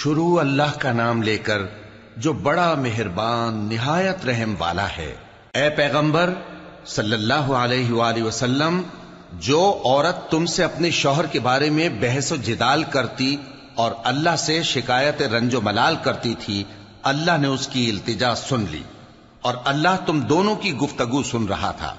شروع اللہ کا نام لے کر جو بڑا مہربان نہایت رحم والا ہے۔ اے پیغمبر صلی اللہ علیہ وآلہ وسلم، جو عورت تم سے اپنے شوہر کے بارے میں بحث و جدال کرتی اور اللہ سے شکایت رنج و ملال کرتی تھی، اللہ نے اس کی التجا سن لی اور اللہ تم دونوں کی گفتگو سن رہا تھا۔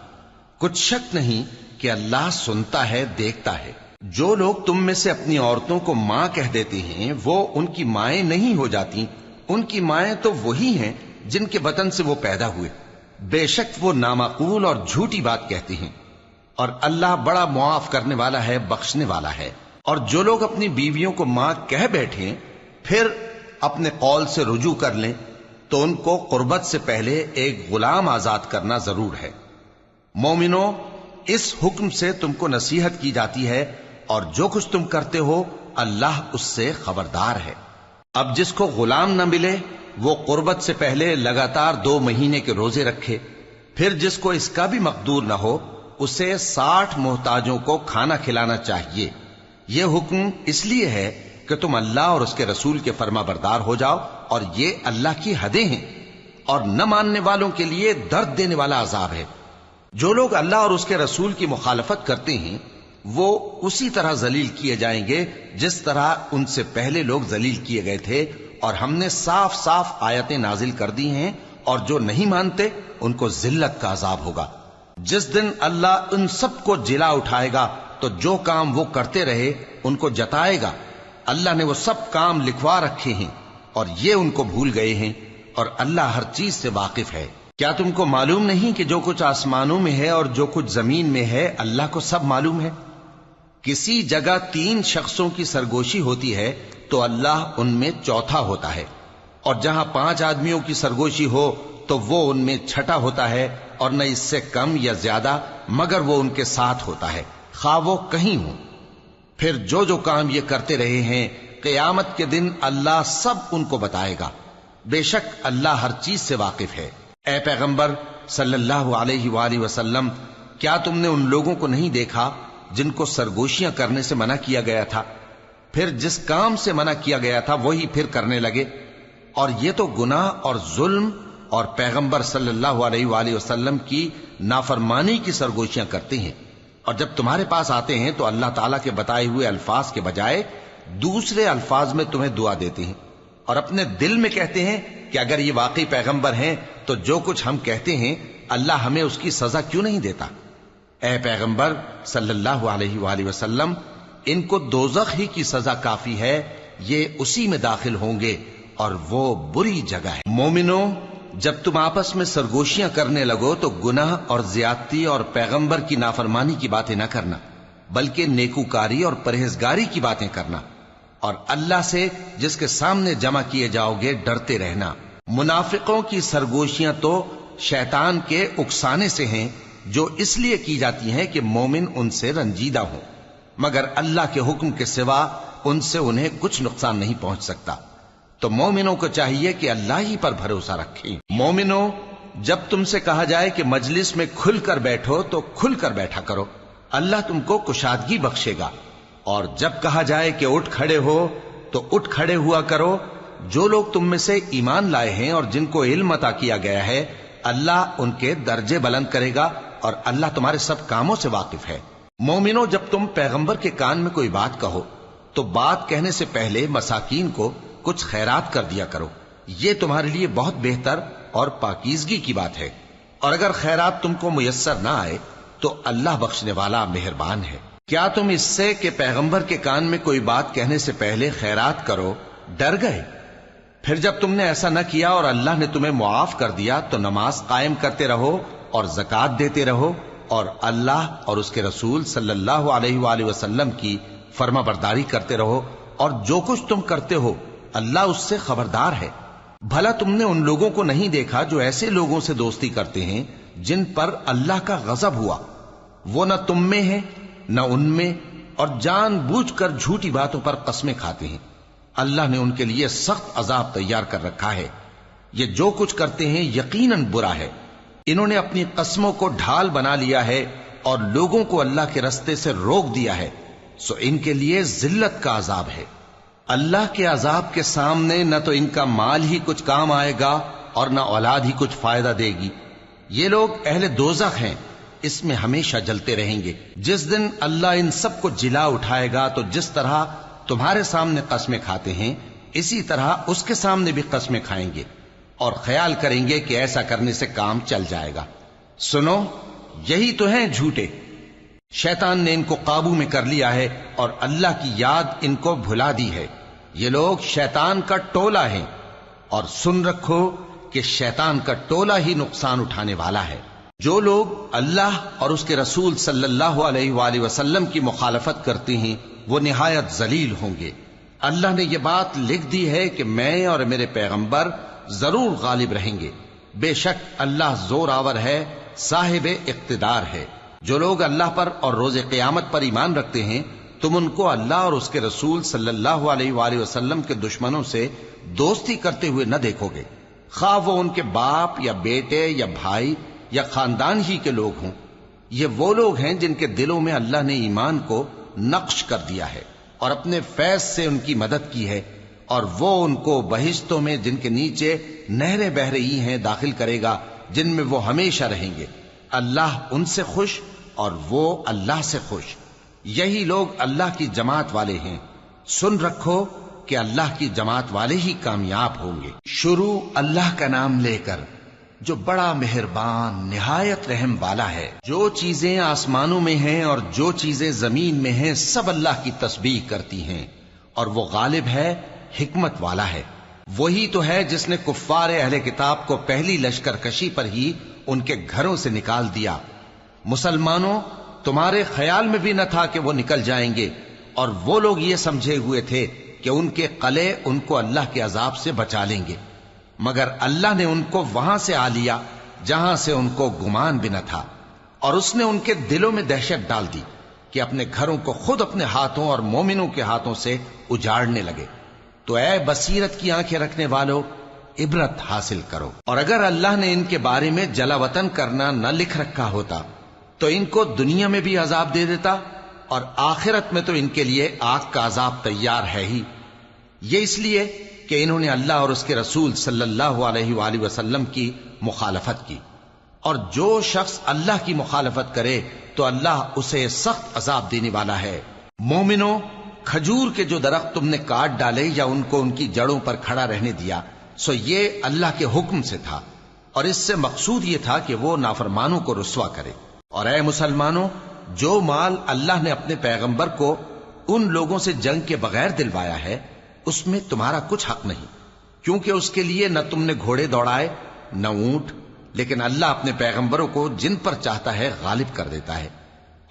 کچھ شک نہیں کہ اللہ سنتا ہے، دیکھتا ہے۔ جو لوگ تم میں سے اپنی عورتوں کو ماں کہہ دیتے ہیں وہ ان کی مائیں نہیں ہو جاتی، ان کی مائیں تو وہی ہیں جن کے بطن سے وہ پیدا ہوئے۔ بے شک وہ نامعقول اور جھوٹی بات کہتے ہیں، اور اللہ بڑا معاف کرنے والا ہے، بخشنے والا ہے۔ اور جو لوگ اپنی بیویوں کو ماں کہہ بیٹھیں پھر اپنے قول سے رجوع کر لیں تو ان کو قربت سے پہلے ایک غلام آزاد کرنا ضرور ہے۔ مومنو، اس حکم سے تم کو نصیحت کی جاتی ہے اور جو کچھ تم کرتے ہو اللہ اس سے خبردار ہے۔ اب جس کو غلام نہ ملے وہ قربت سے پہلے لگاتار 2 مہینے کے روزے رکھے، پھر جس کو اس کا بھی مقدور نہ ہو اسے 60 محتاجوں کو کھانا کھلانا چاہیے۔ یہ حکم اس لیے ہے کہ تم اللہ اور اس کے رسول کے فرما بردار ہو جاؤ، اور یہ اللہ کی حدیں ہیں، اور نہ ماننے والوں کے لیے درد دینے والا عذاب ہے۔ جو لوگ اللہ اور اس کے رسول کی مخالفت کرتے ہیں وہ اسی طرح ذلیل کیے جائیں گے جس طرح ان سے پہلے لوگ ذلیل کیے گئے تھے، اور ہم نے صاف صاف آیتیں نازل کر دی ہیں، اور جو نہیں مانتے ان کو ذلت کا عذاب ہوگا۔ جس دن اللہ ان سب کو جلا اٹھائے گا تو جو کام وہ کرتے رہے ان کو جتائے گا۔ اللہ نے وہ سب کام لکھوا رکھے ہیں اور یہ ان کو بھول گئے ہیں، اور اللہ ہر چیز سے واقف ہے۔ کیا تم کو معلوم نہیں کہ جو کچھ آسمانوں میں ہے اور جو کچھ زمین میں ہے اللہ کو سب معلوم ہے؟ کسی جگہ 3 شخصوں کی سرگوشی ہوتی ہے تو اللہ ان میں چوتھا ہوتا ہے، اور جہاں 5 آدمیوں کی سرگوشی ہو تو وہ ان میں چھٹا ہوتا ہے، اور نہ اس سے کم یا زیادہ مگر وہ ان کے ساتھ ہوتا ہے، خواہ وہ کہیں ہوں۔ پھر جو جو کام یہ کرتے رہے ہیں قیامت کے دن اللہ سب ان کو بتائے گا۔ بے شک اللہ ہر چیز سے واقف ہے۔ اے پیغمبر صلی اللہ علیہ وآلہ وسلم، کیا تم نے ان لوگوں کو نہیں دیکھا جن کو سرگوشیاں کرنے سے منع کیا گیا تھا، پھر جس کام سے منع کیا گیا تھا وہی پھر کرنے لگے؟ اور یہ تو گناہ اور ظلم اور پیغمبر صلی اللہ علیہ وآلہ وسلم کی نافرمانی کی سرگوشیاں کرتے ہیں، اور جب تمہارے پاس آتے ہیں تو اللہ تعالیٰ کے بتائے ہوئے الفاظ کے بجائے دوسرے الفاظ میں تمہیں دعا دیتے ہیں، اور اپنے دل میں کہتے ہیں کہ اگر یہ واقعی پیغمبر ہیں تو جو کچھ ہم کہتے ہیں اللہ ہمیں اس کی سزا کیوں نہیں دیتا؟ اے پیغمبر صلی اللہ علیہ وآلہ وسلم، ان کو دوزخ ہی کی سزا کافی ہے، یہ اسی میں داخل ہوں گے اور وہ بری جگہ ہے۔ مومنو، جب تم آپس میں سرگوشیاں کرنے لگو تو گناہ اور زیادتی اور پیغمبر کی نافرمانی کی باتیں نہ کرنا، بلکہ نیکوکاری اور پرہیزگاری کی باتیں کرنا، اور اللہ سے جس کے سامنے جمع کیے جاؤ گے ڈرتے رہنا۔ منافقوں کی سرگوشیاں تو شیطان کے اکسانے سے ہیں جو اس لیے کی جاتی ہیں کہ مومن ان سے رنجیدہ ہوں، مگر اللہ کے حکم کے سوا ان سے انہیں کچھ نقصان نہیں پہنچ سکتا۔ تو مومنوں کو چاہیے کہ اللہ ہی پر بھروسہ رکھیں۔ مومنوں، جب تم سے کہا جائے کہ مجلس میں کھل کر بیٹھو تو کھل کر بیٹھا کرو، اللہ تم کو کشادگی بخشے گا، اور جب کہا جائے کہ اٹھ کھڑے ہو تو اٹھ کھڑے ہوا کرو۔ جو لوگ تم میں سے ایمان لائے ہیں اور جن کو علم عطا کیا گیا ہے اللہ ان کے درجے بلند کرے گا، اور اللہ تمہارے سب کاموں سے واقف ہے۔ مومنو، جب تم پیغمبر کے کان میں کوئی بات کہو تو بات کہنے سے پہلے مساکین کو کچھ خیرات کر دیا کرو، یہ تمہارے لیے بہت بہتر اور پاکیزگی کی بات ہے، اور اگر خیرات تم کو میسر نہ آئے تو اللہ بخشنے والا مہربان ہے۔ کیا تم اس سے کہ پیغمبر کے کان میں کوئی بات کہنے سے پہلے خیرات کرو ڈر گئے؟ پھر جب تم نے ایسا نہ کیا اور اللہ نے تمہیں معاف کر دیا تو نماز قائم کرتے رہو اور زکوٰۃ دیتے رہو، اور اللہ اور اس کے رسول صلی اللہ علیہ وآلہ وسلم کی فرما برداری کرتے رہو، اور جو کچھ تم کرتے ہو اللہ اس سے خبردار ہے۔ بھلا تم نے ان لوگوں کو نہیں دیکھا جو ایسے لوگوں سے دوستی کرتے ہیں جن پر اللہ کا غضب ہوا؟ وہ نہ تم میں ہے نہ ان میں، اور جان بوجھ کر جھوٹی باتوں پر قسمیں کھاتے ہیں۔ اللہ نے ان کے لیے سخت عذاب تیار کر رکھا ہے۔ یہ جو کچھ کرتے ہیں یقیناً برا ہے۔ انہوں نے اپنی قسموں کو ڈھال بنا لیا ہے اور لوگوں کو اللہ کے رستے سے روک دیا ہے، سو ان کے لیے ذلت کا عذاب ہے۔ اللہ کے عذاب کے سامنے نہ تو ان کا مال ہی کچھ کام آئے گا اور نہ اولاد ہی کچھ فائدہ دے گی۔ یہ لوگ اہل دوزخ ہیں، اس میں ہمیشہ جلتے رہیں گے۔ جس دن اللہ ان سب کو جلا اٹھائے گا تو جس طرح تمہارے سامنے قسمیں کھاتے ہیں اسی طرح اس کے سامنے بھی قسمیں کھائیں گے اور خیال کریں گے کہ ایسا کرنے سے کام چل جائے گا۔ سنو، یہی تو ہیں جھوٹے۔ شیطان نے ان کو قابو میں کر لیا ہے اور اللہ کی یاد ان کو بھلا دی ہے۔ یہ لوگ شیطان کا ٹولہ ہیں، اور سن رکھو کہ شیطان کا ٹولہ ہی نقصان اٹھانے والا ہے۔ جو لوگ اللہ اور اس کے رسول صلی اللہ علیہ وآلہ وسلم کی مخالفت کرتے ہیں وہ نہایت ذلیل ہوں گے۔ اللہ نے یہ بات لکھ دی ہے کہ میں اور میرے پیغمبر ضرور غالب رہیں گے۔ بے شک اللہ زور آور ہے، صاحب اقتدار ہے۔ جو لوگ اللہ پر اور روز قیامت پر ایمان رکھتے ہیں تم ان کو اللہ اور اس کے رسول صلی اللہ علیہ وآلہ وسلم کے دشمنوں سے دوستی کرتے ہوئے نہ دیکھو گے، خواہ وہ ان کے باپ یا بیٹے یا بھائی یا خاندان ہی کے لوگ ہوں۔ یہ وہ لوگ ہیں جن کے دلوں میں اللہ نے ایمان کو نقش کر دیا ہے اور اپنے فیض سے ان کی مدد کی ہے، اور وہ ان کو بہشتوں میں جن کے نیچے نہریں بہہ رہی ہیں داخل کرے گا، جن میں وہ ہمیشہ رہیں گے۔ اللہ ان سے خوش اور وہ اللہ سے خوش۔ یہی لوگ اللہ کی جماعت والے ہیں۔ سن رکھو کہ اللہ کی جماعت والے ہی کامیاب ہوں گے۔ شروع اللہ کا نام لے کر جو بڑا مہربان نہایت رحم والا ہے۔ جو چیزیں آسمانوں میں ہیں اور جو چیزیں زمین میں ہیں سب اللہ کی تسبیح کرتی ہیں، اور وہ غالب ہے، حکمت والا ہے۔ وہی تو ہے جس نے کفار اہل کتاب کو پہلی لشکر کشی پر ہی ان کے گھروں سے نکال دیا۔ مسلمانوں، تمہارے خیال میں بھی نہ تھا کہ وہ نکل جائیں گے، اور وہ لوگ یہ سمجھے ہوئے تھے کہ ان کے قلعے ان کو اللہ کے عذاب سے بچا لیں گے، مگر اللہ نے ان کو وہاں سے آ لیا جہاں سے ان کو گمان بھی نہ تھا، اور اس نے ان کے دلوں میں دہشت ڈال دی کہ اپنے گھروں کو خود اپنے ہاتھوں اور مومنوں کے ہاتھوں سے اجاڑنے لگے۔ تو اے بصیرت کی آنکھیں رکھنے والو، عبرت حاصل کرو۔ اور اگر اللہ نے ان کے بارے میں جلا وطن کرنا نہ لکھ رکھا ہوتا تو ان کو دنیا میں بھی عذاب دے دیتا، اور آخرت میں تو ان کے لیے آگ کا عذاب تیار ہے ہی۔ یہ اس لیے کہ انہوں نے اللہ اور اس کے رسول صلی اللہ علیہ وآلہ وسلم کی مخالفت کی، اور جو شخص اللہ کی مخالفت کرے تو اللہ اسے سخت عذاب دینے والا ہے۔ مومنوں، کھجور کے جو درخت تم نے کاٹ ڈالے یا ان کو ان کی جڑوں پر کھڑا رہنے دیا، سو یہ اللہ کے حکم سے تھا، اور اس سے مقصود یہ تھا کہ وہ نافرمانوں کو رسوا کرے۔ اور اے مسلمانوں، جو مال اللہ نے اپنے پیغمبر کو ان لوگوں سے جنگ کے بغیر دلوایا ہے اس میں تمہارا کچھ حق نہیں، کیونکہ اس کے لیے نہ تم نے گھوڑے دوڑائے نہ اونٹ، لیکن اللہ اپنے پیغمبروں کو جن پر چاہتا ہے غالب کر دیتا ہے،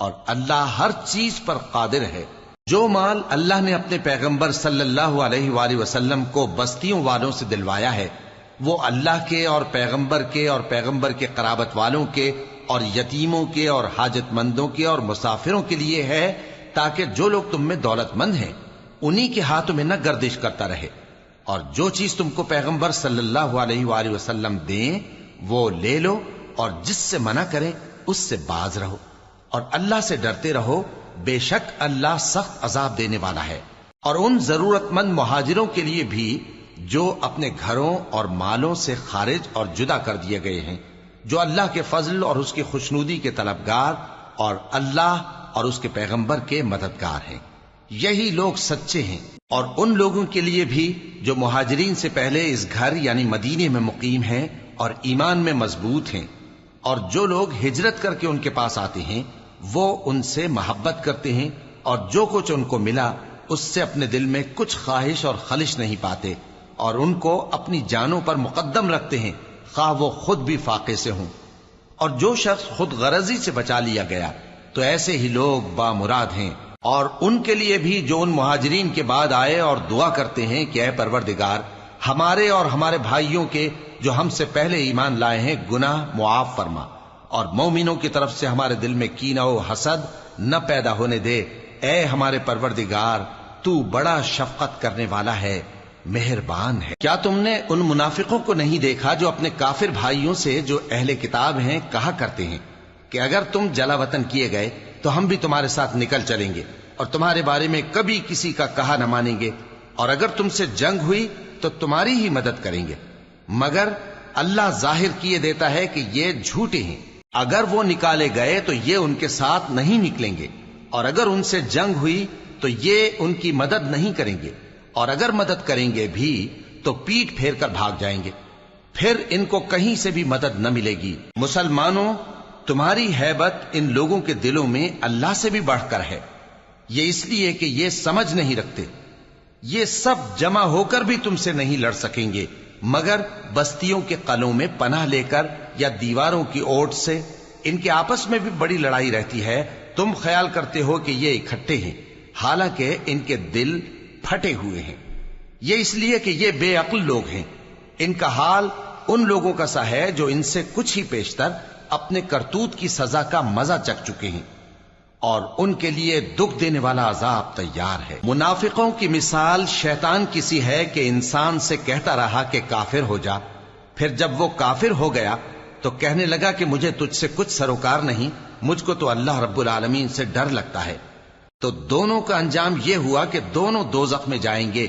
اور اللہ ہر چیز پر قادر ہے۔ جو مال اللہ نے اپنے پیغمبر صلی اللہ علیہ وآلہ وسلم کو بستیوں والوں سے دلوایا ہے وہ اللہ کے اور پیغمبر کے قرابت والوں کے اور یتیموں کے اور حاجت مندوں کے اور مسافروں کے لیے ہے، تاکہ جو لوگ تم میں دولت مند ہیں انہی کے ہاتھوں میں نہ گردش کرتا رہے، اور جو چیز تم کو پیغمبر صلی اللہ علیہ وآلہ وسلم دیں وہ لے لو، اور جس سے منع کریں اس سے باز رہو، اور اللہ سے ڈرتے رہو، بے شک اللہ سخت عذاب دینے والا ہے۔ اور ان ضرورت مند مہاجروں کے لیے بھی جو اپنے گھروں اور مالوں سے خارج اور جدا کر دیے گئے ہیں، جو اللہ کے فضل اور اس کی خوشنودی کے طلبگار اور اللہ اور اس کے پیغمبر کے مددگار ہیں، یہی لوگ سچے ہیں۔ اور ان لوگوں کے لیے بھی جو مہاجرین سے پہلے اس گھر یعنی مدینے میں مقیم ہیں اور ایمان میں مضبوط ہیں، اور جو لوگ ہجرت کر کے ان کے پاس آتے ہیں وہ ان سے محبت کرتے ہیں، اور جو کچھ ان کو ملا اس سے اپنے دل میں کچھ خواہش اور خلش نہیں پاتے، اور ان کو اپنی جانوں پر مقدم رکھتے ہیں خواہ وہ خود بھی فاقے سے ہوں۔ اور جو شخص خود غرضی سے بچا لیا گیا تو ایسے ہی لوگ بامراد ہیں۔ اور ان کے لیے بھی جو ان مہاجرین کے بعد آئے اور دعا کرتے ہیں کہ اے پروردگار ہمارے اور ہمارے بھائیوں کے جو ہم سے پہلے ایمان لائے ہیں گناہ معاف فرما، اور مومنوں کی طرف سے ہمارے دل میں کینہ و حسد نہ پیدا ہونے دے، اے ہمارے پروردگار تو بڑا شفقت کرنے والا ہے، مہربان ہے۔ کیا تم نے ان منافقوں کو نہیں دیکھا جو اپنے کافر بھائیوں سے جو اہل کتاب ہیں کہا کرتے ہیں کہ اگر تم جلا وطن کیے گئے تو ہم بھی تمہارے ساتھ نکل چلیں گے اور تمہارے بارے میں کبھی کسی کا کہا نہ مانیں گے، اور اگر تم سے جنگ ہوئی تو تمہاری ہی مدد کریں گے، مگر اللہ ظاہر کیے دیتا ہے کہ یہ جھوٹے ہیں۔ اگر وہ نکالے گئے تو یہ ان کے ساتھ نہیں نکلیں گے، اور اگر ان سے جنگ ہوئی تو یہ ان کی مدد نہیں کریں گے، اور اگر مدد کریں گے بھی تو پیٹ پھیر کر بھاگ جائیں گے، پھر ان کو کہیں سے بھی مدد نہ ملے گی۔ مسلمانوں، تمہاری ہیبت ان لوگوں کے دلوں میں اللہ سے بھی بڑھ کر ہے، یہ اس لیے کہ یہ سمجھ نہیں رکھتے۔ یہ سب جمع ہو کر بھی تم سے نہیں لڑ سکیں گے، مگر بستیوں کے قلعوں میں پناہ لے کر یا دیواروں کی اوٹ سے۔ ان کے آپس میں بھی بڑی لڑائی رہتی ہے، تم خیال کرتے ہو کہ یہ اکٹھے ہیں، حالانکہ ان کے دل پھٹے ہوئے ہیں۔ یہ اس لیے کہ یہ بے عقل لوگ ہیں۔ ان کا حال ان لوگوں کا سا ہے جو ان سے کچھ ہی پیشتر اپنے کرتوت کی سزا کا مزہ چکھ چکے ہیں، اور ان کے لیے دکھ دینے والا عذاب تیار ہے۔ منافقوں کی مثال شیطان کی سی ہے کہ انسان سے کہتا رہا کہ کافر ہو جا، پھر جب وہ کافر ہو گیا تو کہنے لگا کہ مجھے تجھ سے کچھ سروکار نہیں، مجھ کو تو اللہ رب العالمین سے ڈر لگتا ہے۔ تو دونوں کا انجام یہ ہوا کہ دونوں دوزخ میں جائیں گے،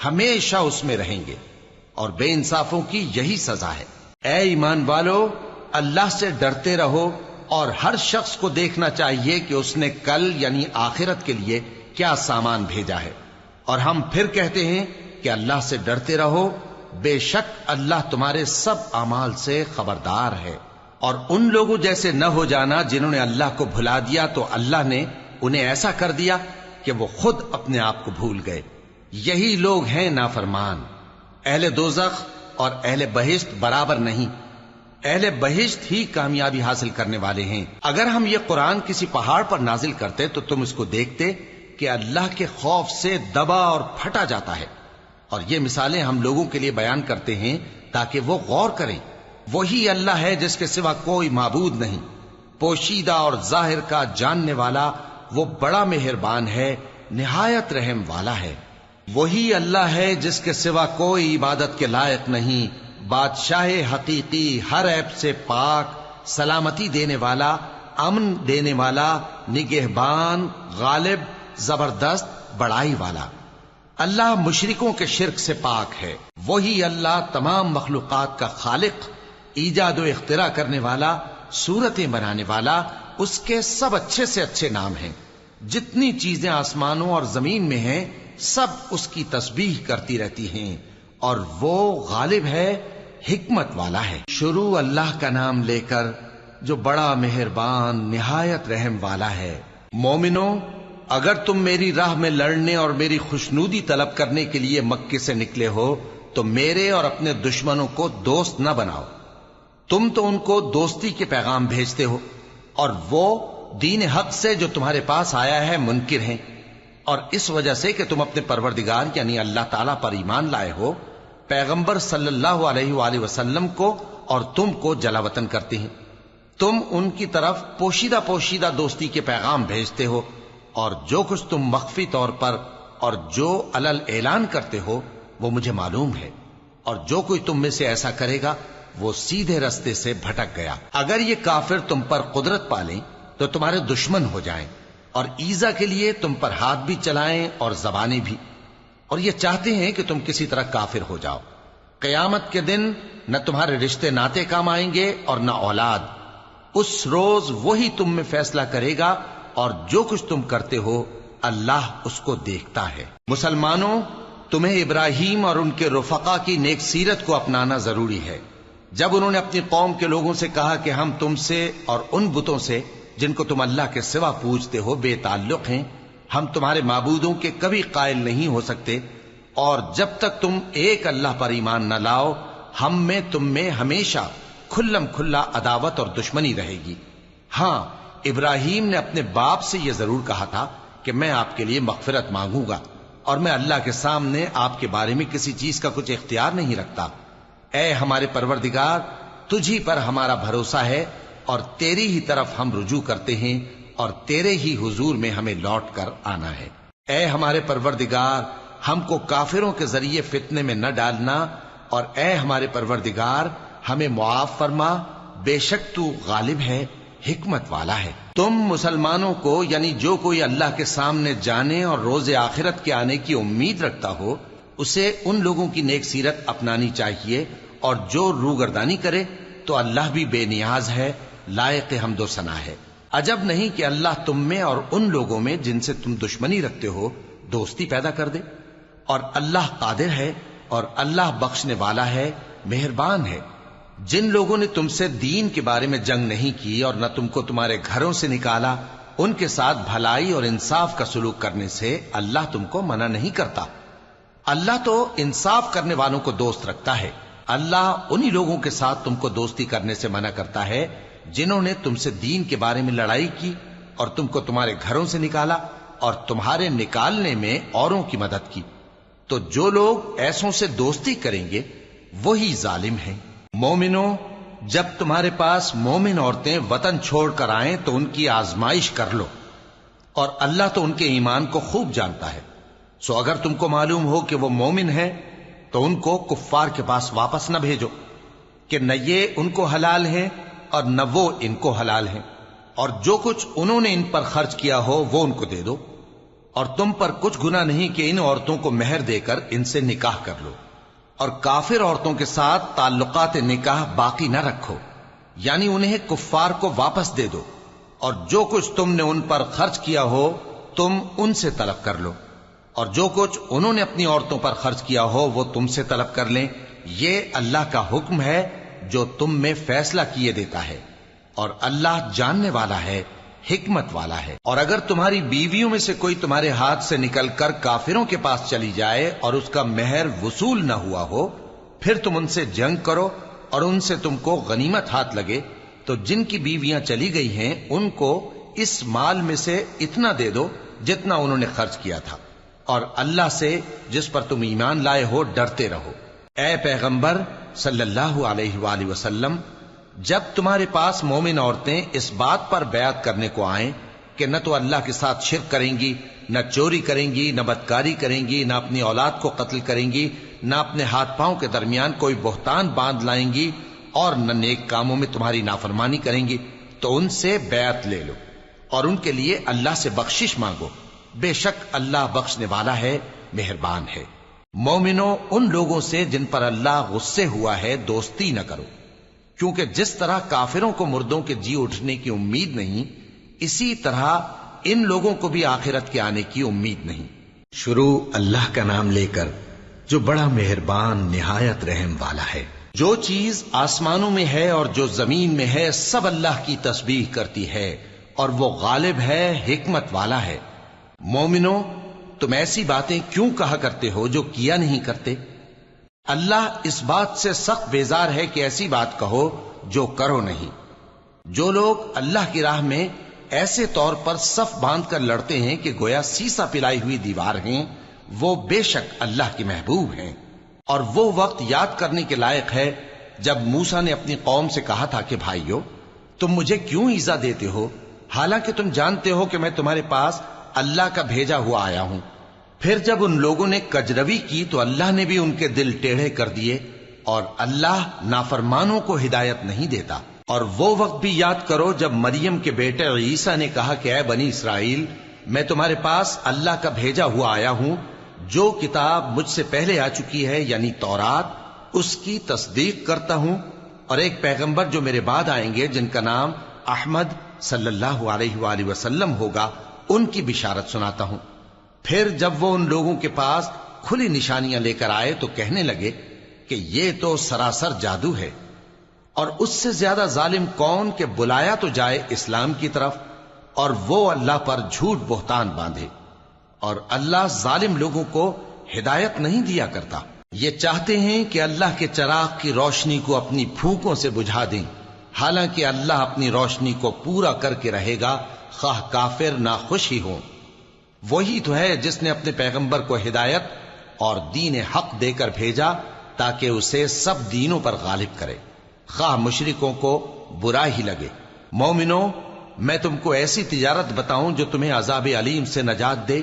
ہمیشہ اس میں رہیں گے، اور بے انصافوں کی یہی سزا ہے۔ اے ایمان والو، اللہ سے ڈرتے رہو، اور ہر شخص کو دیکھنا چاہیے کہ اس نے کل یعنی آخرت کے لیے کیا سامان بھیجا ہے۔ اور ہم پھر کہتے ہیں کہ اللہ سے ڈرتے رہو، بے شک اللہ تمہارے سب اعمال سے خبردار ہے۔ اور ان لوگوں جیسے نہ ہو جانا جنہوں نے اللہ کو بھلا دیا تو اللہ نے انہیں ایسا کر دیا کہ وہ خود اپنے آپ کو بھول گئے۔ یہی لوگ ہیں نافرمان۔ اہل دوزخ اور اہل بہشت برابر نہیں، اہل بہشت ہی کامیابی حاصل کرنے والے ہیں۔ اگر ہم یہ قرآن کسی پہاڑ پر نازل کرتے تو تم اس کو دیکھتے کہ اللہ کے خوف سے دبا اور پھٹا جاتا ہے۔ اور یہ مثالیں ہم لوگوں کے لیے بیان کرتے ہیں تاکہ وہ غور کریں۔ وہی اللہ ہے جس کے سوا کوئی معبود نہیں، پوشیدہ اور ظاہر کا جاننے والا، وہ بڑا مہربان ہے، نہایت رحم والا ہے۔ وہی اللہ ہے جس کے سوا کوئی عبادت کے لائق نہیں، بادشاہ حقیقی، ہر عیب سے پاک، سلامتی دینے والا، امن دینے والا، نگہبان، غالب، زبردست، بڑائی والا۔ اللہ مشرکوں کے شرک سے پاک ہے۔ وہی اللہ تمام مخلوقات کا خالق، ایجاد و اختراع کرنے والا، صورتیں بنانے والا، اس کے سب اچھے سے اچھے نام ہیں۔ جتنی چیزیں آسمانوں اور زمین میں ہیں سب اس کی تسبیح کرتی رہتی ہیں، اور وہ غالب ہے، حکمت والا ہے۔ شروع اللہ کا نام لے کر جو بڑا مہربان نہایت رحم والا ہے۔ مومنو، اگر تم میری راہ میں لڑنے اور میری خوشنودی طلب کرنے کے لیے مکے سے نکلے ہو تو میرے اور اپنے دشمنوں کو دوست نہ بناؤ۔ تم تو ان کو دوستی کے پیغام بھیجتے ہو، اور وہ دین حق سے جو تمہارے پاس آیا ہے منکر ہیں، اور اس وجہ سے کہ تم اپنے پروردگار یعنی اللہ تعالیٰ پر ایمان لائے ہو، پیغمبر صلی اللہ علیہ وآلہ وسلم کو اور تم کو جلا وطن کرتے ہیں۔ تم ان کی طرف پوشیدہ پوشیدہ دوستی کے پیغام بھیجتے ہو، اور جو کچھ تم مخفی طور پر اور جو علل اعلان کرتے ہو وہ مجھے معلوم ہے، اور جو کوئی تم میں سے ایسا کرے گا وہ سیدھے رستے سے بھٹک گیا۔ اگر یہ کافر تم پر قدرت پالیں تو تمہارے دشمن ہو جائیں، اور ایذا کے لیے تم پر ہاتھ بھی چلائیں اور زبانیں بھی، اور یہ چاہتے ہیں کہ تم کسی طرح کافر ہو جاؤ۔ قیامت کے دن نہ تمہارے رشتے ناتے کام آئیں گے اور نہ اولاد۔ اس روز وہی تم میں فیصلہ کرے گا، اور جو کچھ تم کرتے ہو اللہ اس کو دیکھتا ہے۔ مسلمانوں، تمہیں ابراہیم اور ان کے رفقا کی نیک سیرت کو اپنانا ضروری ہے۔ جب انہوں نے اپنی قوم کے لوگوں سے کہا کہ ہم تم سے اور ان بتوں سے جن کو تم اللہ کے سوا پوجتے ہو بے تعلق ہیں، ہم تمہارے معبودوں کے کبھی قائل نہیں ہو سکتے، اور جب تک تم ایک اللہ پر ایمان نہ لاؤ ہم میں تم میں ہمیشہ کھلم کھلا عداوت اور دشمنی رہے گی۔ ہاں، ابراہیم نے اپنے باپ سے یہ ضرور کہا تھا کہ میں آپ کے لیے مغفرت مانگوں گا، اور میں اللہ کے سامنے آپ کے بارے میں کسی چیز کا کچھ اختیار نہیں رکھتا۔ اے ہمارے پروردگار، تجھی پر ہمارا بھروسہ ہے، اور تیری ہی طرف ہم رجوع کرتے ہیں، اور تیرے ہی حضور میں ہمیں لوٹ کر آنا ہے۔ اے ہمارے پروردگار، ہم کو کافروں کے ذریعے فتنے میں نہ ڈالنا، اور اے ہمارے پروردگار ہمیں معاف فرما، بے شک تو غالب ہے، حکمت والا ہے۔ تم مسلمانوں کو یعنی جو کوئی اللہ کے سامنے جانے اور روز آخرت کے آنے کی امید رکھتا ہو اسے ان لوگوں کی نیک سیرت اپنانی چاہیے، اور جو روگردانی کرے تو اللہ بھی بے نیاز ہے، لائق حمد و ثنا ہے۔ عجب نہیں کہ اللہ تم میں اور ان لوگوں میں جن سے تم دشمنی رکھتے ہو دوستی پیدا کر دے، اور اللہ قادر ہے اور اللہ بخشنے والا ہے، مہربان ہے۔ جن لوگوں نے تم سے دین کے بارے میں جنگ نہیں کی اور نہ تم کو تمہارے گھروں سے نکالا، ان کے ساتھ بھلائی اور انصاف کا سلوک کرنے سے اللہ تم کو منع نہیں کرتا۔ اللہ تو انصاف کرنے والوں کو دوست رکھتا ہے۔ اللہ انہی لوگوں کے ساتھ تم کو دوستی کرنے سے منع کرتا ہے جنہوں نے تم سے دین کے بارے میں لڑائی کی اور تم کو تمہارے گھروں سے نکالا اور تمہارے نکالنے میں اوروں کی مدد کی۔ تو جو لوگ ایسوں سے دوستی کریں گے وہی ظالم ہیں۔ مومنوں، جب تمہارے پاس مومن عورتیں وطن چھوڑ کر آئیں تو ان کی آزمائش کر لو، اور اللہ تو ان کے ایمان کو خوب جانتا ہے۔ سو اگر تم کو معلوم ہو کہ وہ مومن ہیں تو ان کو کفار کے پاس واپس نہ بھیجو کہ نہ یہ ان کو حلال ہیں اور نہ وہ ان کو حلال ہیں، اور جو کچھ انہوں نے ان پر خرچ کیا ہو وہ ان کو دے دو، اور تم پر کچھ گناہ نہیں کہ ان عورتوں کو مہر دے کر ان سے نکاح کر لو، اور کافر عورتوں کے ساتھ تعلقات نکاح باقی نہ رکھو، یعنی انہیں کفار کو واپس دے دو، اور جو کچھ تم نے ان پر خرچ کیا ہو تم ان سے طلب کر لو، اور جو کچھ انہوں نے اپنی عورتوں پر خرچ کیا ہو وہ تم سے طلب کر لیں۔ یہ اللہ کا حکم ہے جو تم میں فیصلہ کیے دیتا ہے، اور اللہ جاننے والا ہے، حکمت والا ہے۔ اور اگر تمہاری بیویوں میں سے کوئی تمہارے ہاتھ سے نکل کر کافروں کے پاس چلی جائے اور اس کا مہر وصول نہ ہوا ہو، پھر تم ان سے جنگ کرو اور ان سے تم کو غنیمت ہاتھ لگے، تو جن کی بیویاں چلی گئی ہیں ان کو اس مال میں سے اتنا دے دو جتنا انہوں نے خرچ کیا تھا، اور اللہ سے جس پر تم ایمان لائے ہو ڈرتے رہو۔ اے پیغمبر صلی اللہ علیہ وآلہ وسلم، جب تمہارے پاس مومن عورتیں اس بات پر بیعت کرنے کو آئیں کہ نہ تو اللہ کے ساتھ شرک کریں گی، نہ چوری کریں گی، نہ بدکاری کریں گی، نہ اپنی اولاد کو قتل کریں گی، نہ اپنے ہاتھ پاؤں کے درمیان کوئی بہتان باندھ لائیں گی، اور نہ نیک کاموں میں تمہاری نافرمانی کریں گی، تو ان سے بیعت لے لو اور ان کے لیے اللہ سے بخشش مانگو، بے شک اللہ بخشنے والا ہے، مہربان ہے۔ مومنوں، ان لوگوں سے جن پر اللہ غصے ہوا ہے دوستی نہ کرو، کیونکہ جس طرح کافروں کو مردوں کے جی اٹھنے کی امید نہیں، اسی طرح ان لوگوں کو بھی آخرت کے آنے کی امید نہیں۔ شروع اللہ کا نام لے کر جو بڑا مہربان نہایت رحم والا ہے۔ جو چیز آسمانوں میں ہے اور جو زمین میں ہے سب اللہ کی تسبیح کرتی ہے، اور وہ غالب ہے، حکمت والا ہے۔ مومنوں، تم ایسی باتیں کیوں کہا کرتے ہو جو کیا نہیں کرتے؟ اللہ اس بات سے سخت بیزار ہے کہ ایسی بات کہو جو کرو نہیں۔ جو لوگ اللہ کی راہ میں ایسے طور پر صف باندھ کر لڑتے ہیں کہ گویا سیسا پلائی ہوئی دیوار ہیں، وہ بے شک اللہ کے محبوب ہیں۔ اور وہ وقت یاد کرنے کے لائق ہے جب موسیٰ نے اپنی قوم سے کہا تھا کہ بھائیو، تم مجھے کیوں ایذا دیتے ہو، حالانکہ تم جانتے ہو کہ میں تمہارے پاس اللہ کا بھیجا ہوا آیا ہوں۔ پھر جب ان لوگوں نے کجروی کی تو اللہ نے بھی ان کے دل ٹیڑھے کر دیے، اور اللہ نافرمانوں کو ہدایت نہیں دیتا۔ اور وہ وقت بھی یاد کرو جب مریم کے بیٹے عیسیٰ نے کہا کہ اے بنی اسرائیل، میں تمہارے پاس اللہ کا بھیجا ہوا آیا ہوں، جو کتاب مجھ سے پہلے آ چکی ہے یعنی تورات، اس کی تصدیق کرتا ہوں، اور ایک پیغمبر جو میرے بعد آئیں گے جن کا نام احمد صلی اللہ علیہ وآلہ وسلم ہوگا، ان کی بشارت سناتا ہوں۔ پھر جب وہ ان لوگوں کے پاس کھلی نشانیاں لے کر آئے تو کہنے لگے کہ یہ تو سراسر جادو ہے، اور اس سے زیادہ ظالم کون کہ بلایا تو جائے اسلام کی طرف اور وہ اللہ پر جھوٹ بہتان باندھے، اور اللہ ظالم لوگوں کو ہدایت نہیں دیا کرتا۔ یہ چاہتے ہیں کہ اللہ کے چراغ کی روشنی کو اپنی پھونکوں سے بجھا دیں، حالانکہ اللہ اپنی روشنی کو پورا کر کے رہے گا، خواہ کافر ناخوش ہی ہوں۔ وہی تو ہے جس نے اپنے پیغمبر کو ہدایت اور دین حق دے کر بھیجا تاکہ اسے سب دینوں پر غالب کرے، خواہ مشرکوں کو برا ہی لگے۔ مومنوں، میں تم کو ایسی تجارت بتاؤں جو تمہیں عذاب علیم سے نجات دے؟